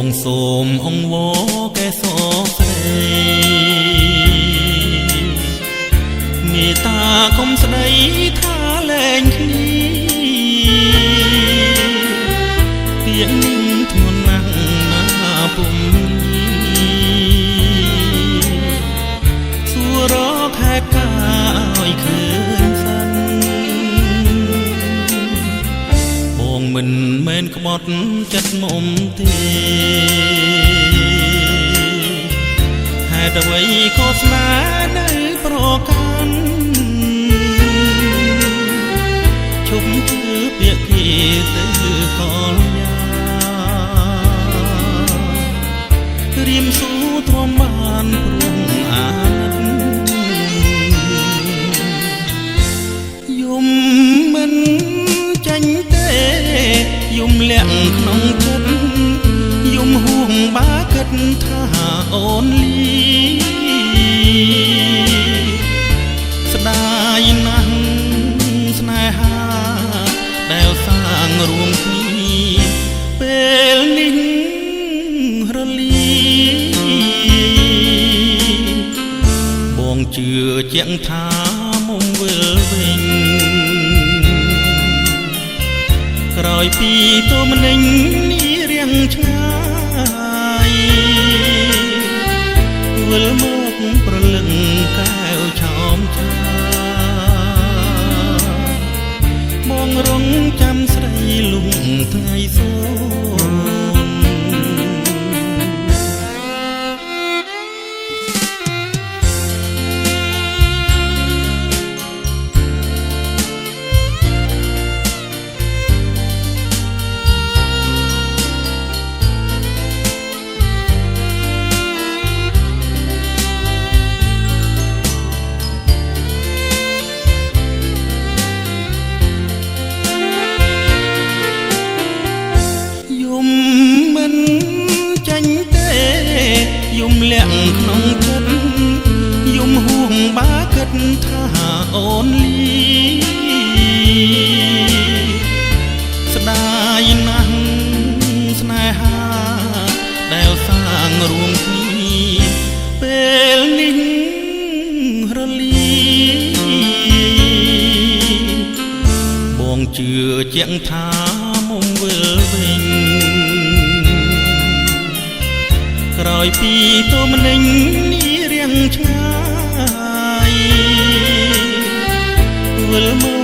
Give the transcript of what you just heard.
ងសូមអង្វរកែសរស្រីមេត្តាកុំស្ដីថាលែងគ្នាពាក្យនេះធ្ងន់ណាស់ណាពុំសួររកហេតុការឲ្យឃើញសិនបងមិនមែនក្បត់ចិត្តមុំទេហេតុអ្វីក៏ស្នេហ៍នៅប្រកាន់ជុំជឿពាក្យគេទៅកលញារៀមស៊ូទ្រាំបានព្រមអាណិតយំមិនចាញ់ទេយំលាក់ក្នុងចិត្តយំហួងបាគិតថាអូនលីស្ដាយណាស់ស្នេហាដែលសាងរួមគ្នាពេលនេះរលីបងជឿជាក់ថាមុំវិលវិញក្រោយពីទុំនិញនេះរៀងឆ្ងាយវិលមកប្រលឹងកែវឆោមឆាបងរងចាំស្រីលុងថ្ងៃសូនយំលាក់ក្នុងចិត្តយំហួងបាគិតថាអូនលីស្ដាយណាស់ស្នេហាដែលសាងរួមគ្នាពេលនេះរលីបងជឿជាក់ថាមុំវិលវិញក្រោយពីទុំនិញនេះរៀងឆ្ងាយវិលមក